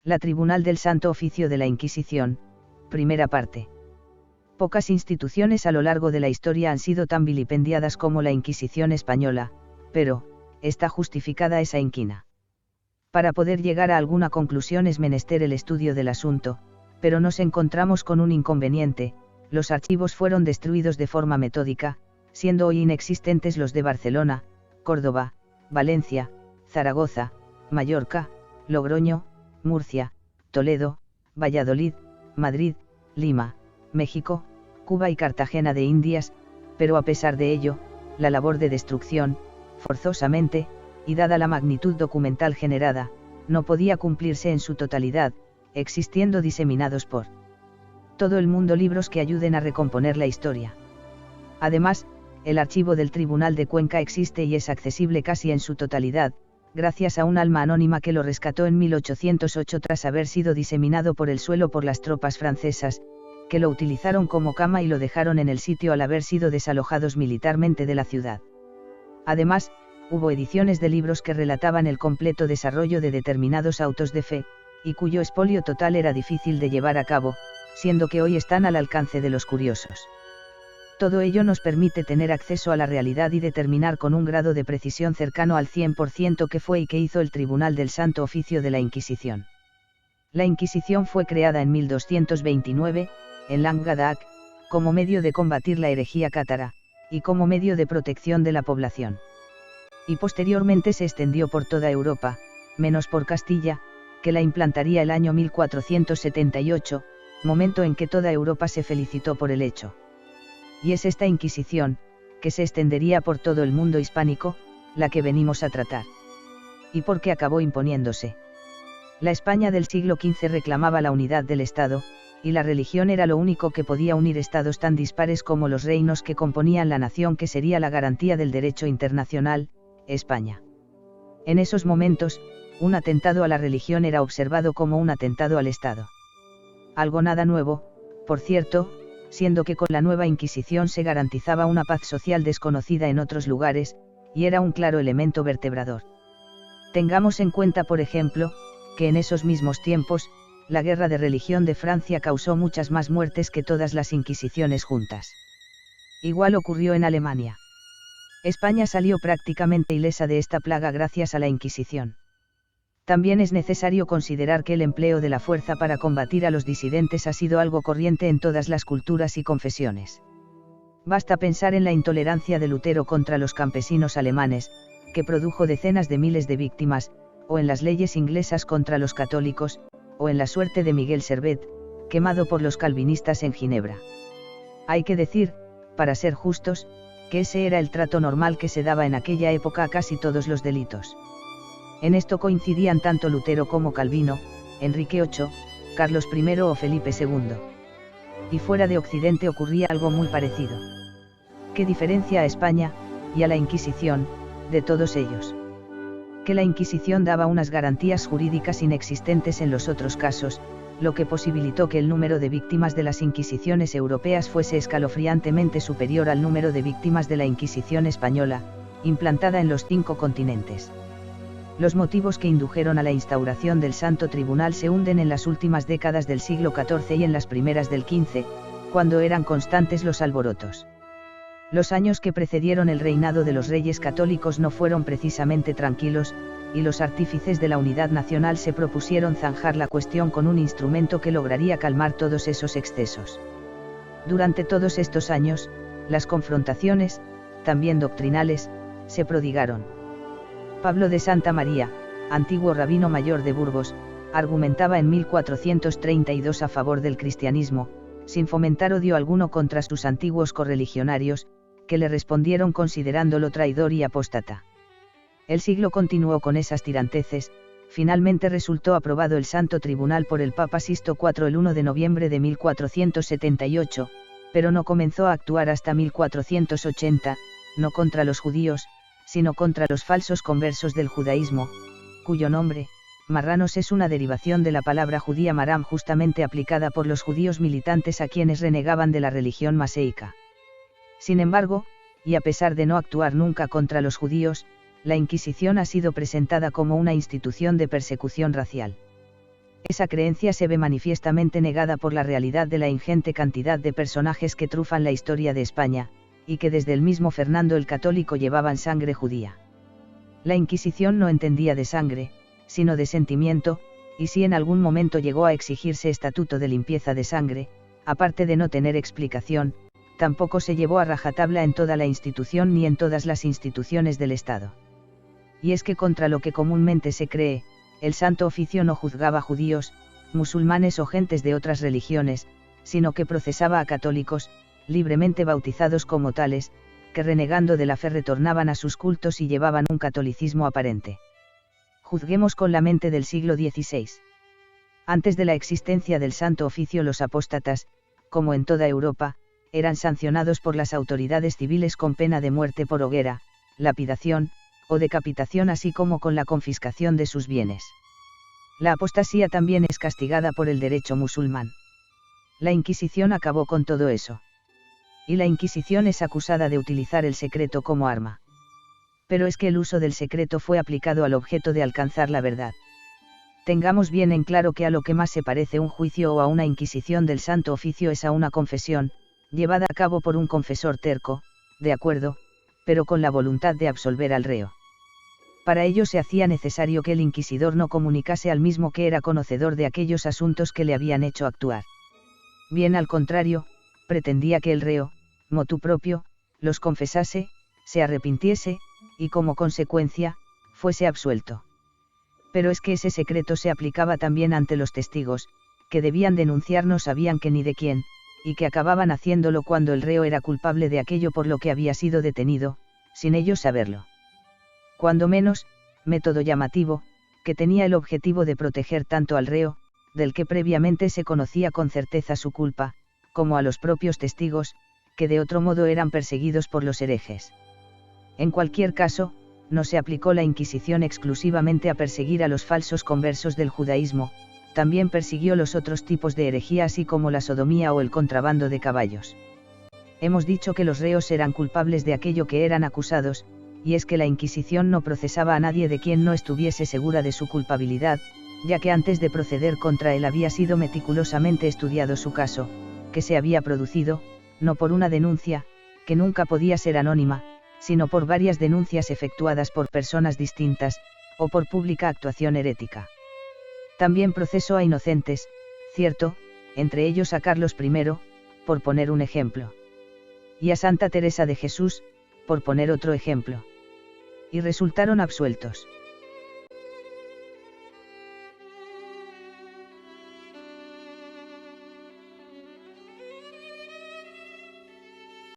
La Tribunal del Santo Oficio de la Inquisición, primera parte. Pocas instituciones a lo largo de la historia han sido tan vilipendiadas como la Inquisición española, pero, está justificada esa inquina. Para poder llegar a alguna conclusión es menester el estudio del asunto, pero nos encontramos con un inconveniente: los archivos fueron destruidos de forma metódica, siendo hoy inexistentes los de Barcelona, Córdoba, Valencia, Zaragoza, Mallorca, Logroño, Murcia, Toledo, Valladolid, Madrid, Lima, México, Cuba y Cartagena de Indias, pero a pesar de ello, la labor de destrucción, forzosamente, y dada la magnitud documental generada, no podía cumplirse en su totalidad, existiendo diseminados por todo el mundo libros que ayuden a recomponer la historia. Además, el archivo del Tribunal de Cuenca existe y es accesible casi en su totalidad, gracias a un alma anónima que lo rescató en 1808 tras haber sido diseminado por el suelo por las tropas francesas, que lo utilizaron como cama y lo dejaron en el sitio al haber sido desalojados militarmente de la ciudad. Además, hubo ediciones de libros que relataban el completo desarrollo de determinados autos de fe, y cuyo expolio total era difícil de llevar a cabo, siendo que hoy están al alcance de los curiosos. Todo ello nos permite tener acceso a la realidad y determinar con un grado de precisión cercano al 100% qué fue y qué hizo el Tribunal del Santo Oficio de la Inquisición. La Inquisición fue creada en 1229, en Languedoc, como medio de combatir la herejía cátara, y como medio de protección de la población. Y posteriormente se extendió por toda Europa, menos por Castilla, que la implantaría el año 1478, momento en que toda Europa se felicitó por el hecho. Y es esta Inquisición, que se extendería por todo el mundo hispánico, la que venimos a tratar. ¿Y por qué acabó imponiéndose? La España del siglo XV reclamaba la unidad del Estado, y la religión era lo único que podía unir estados tan dispares como los reinos que componían la nación que sería la garantía del derecho internacional, España. En esos momentos, un atentado a la religión era observado como un atentado al Estado. Algo nada nuevo, por cierto, siendo que con la nueva Inquisición se garantizaba una paz social desconocida en otros lugares, y era un claro elemento vertebrador. Tengamos en cuenta, por ejemplo, que en esos mismos tiempos, la guerra de religión de Francia causó muchas más muertes que todas las Inquisiciones juntas. Igual ocurrió en Alemania. España salió prácticamente ilesa de esta plaga gracias a la Inquisición. También es necesario considerar que el empleo de la fuerza para combatir a los disidentes ha sido algo corriente en todas las culturas y confesiones. Basta pensar en la intolerancia de Lutero contra los campesinos alemanes, que produjo decenas de miles de víctimas, o en las leyes inglesas contra los católicos, o en la suerte de Miguel Servet, quemado por los calvinistas en Ginebra. Hay que decir, para ser justos, que ese era el trato normal que se daba en aquella época a casi todos los delitos. En esto coincidían tanto Lutero como Calvino, Enrique VIII, Carlos I o Felipe II. Y fuera de Occidente ocurría algo muy parecido. ¿Qué diferencia a España, y a la Inquisición, de todos ellos? Que la Inquisición daba unas garantías jurídicas inexistentes en los otros casos, lo que posibilitó que el número de víctimas de las Inquisiciones europeas fuese escalofriantemente superior al número de víctimas de la Inquisición española, implantada en los 5 continentes. Los motivos que indujeron a la instauración del Santo Tribunal se hunden en las últimas décadas del siglo XIV y en las primeras del XV, cuando eran constantes los alborotos. Los años que precedieron el reinado de los reyes católicos no fueron precisamente tranquilos, y los artífices de la unidad nacional se propusieron zanjar la cuestión con un instrumento que lograría calmar todos esos excesos. Durante todos estos años, las confrontaciones, también doctrinales, se prodigaron. Pablo de Santa María, antiguo rabino mayor de Burgos, argumentaba en 1432 a favor del cristianismo, sin fomentar odio alguno contra sus antiguos correligionarios, que le respondieron considerándolo traidor y apóstata. El siglo continuó con esas tiranteces. Finalmente resultó aprobado el Santo Tribunal por el Papa Sisto IV el 1 de noviembre de 1478, pero no comenzó a actuar hasta 1480, no contra los judíos, sino contra los falsos conversos del judaísmo, cuyo nombre, marranos, es una derivación de la palabra judía maram, justamente aplicada por los judíos militantes a quienes renegaban de la religión maseica. Sin embargo, y a pesar de no actuar nunca contra los judíos, la Inquisición ha sido presentada como una institución de persecución racial. Esa creencia se ve manifiestamente negada por la realidad de la ingente cantidad de personajes que trufan la historia de España, y que desde el mismo Fernando el Católico llevaban sangre judía. La Inquisición no entendía de sangre, sino de sentimiento, y si en algún momento llegó a exigirse estatuto de limpieza de sangre, aparte de no tener explicación, tampoco se llevó a rajatabla en toda la institución ni en todas las instituciones del Estado. Y es que contra lo que comúnmente se cree, el Santo Oficio no juzgaba judíos, musulmanes o gentes de otras religiones, sino que procesaba a católicos, libremente bautizados como tales, que renegando de la fe retornaban a sus cultos y llevaban un catolicismo aparente. Juzguemos con la mente del siglo XVI. Antes de la existencia del Santo Oficio, los apóstatas, como en toda Europa, eran sancionados por las autoridades civiles con pena de muerte por hoguera, lapidación, o decapitación, así como con la confiscación de sus bienes. La apostasía también es castigada por el derecho musulmán. La Inquisición acabó con todo eso. Y la Inquisición es acusada de utilizar el secreto como arma. Pero es que el uso del secreto fue aplicado al objeto de alcanzar la verdad. Tengamos bien en claro que a lo que más se parece un juicio o a una inquisición del Santo Oficio es a una confesión, llevada a cabo por un confesor terco, de acuerdo, pero con la voluntad de absolver al reo. Para ello se hacía necesario que el inquisidor no comunicase al mismo que era conocedor de aquellos asuntos que le habían hecho actuar. Bien al contrario, pretendía que el reo, motu propio, los confesase, se arrepintiese, y como consecuencia, fuese absuelto. Pero es que ese secreto se aplicaba también ante los testigos, que debían denunciar no sabían qué ni de quién, y que acababan haciéndolo cuando el reo era culpable de aquello por lo que había sido detenido, sin ellos saberlo. Cuando menos, método llamativo, que tenía el objetivo de proteger tanto al reo, del que previamente se conocía con certeza su culpa, como a los propios testigos, que de otro modo eran perseguidos por los herejes. En cualquier caso, no se aplicó la Inquisición exclusivamente a perseguir a los falsos conversos del judaísmo, también persiguió los otros tipos de herejía, así como la sodomía o el contrabando de caballos. Hemos dicho que los reos eran culpables de aquello que eran acusados, y es que la Inquisición no procesaba a nadie de quien no estuviese segura de su culpabilidad, ya que antes de proceder contra él había sido meticulosamente estudiado su caso, que se había producido, no por una denuncia, que nunca podía ser anónima, sino por varias denuncias efectuadas por personas distintas, o por pública actuación herética. También procesó a inocentes, cierto, entre ellos a Carlos I, por poner un ejemplo. Y a Santa Teresa de Jesús, por poner otro ejemplo. Y resultaron absueltos.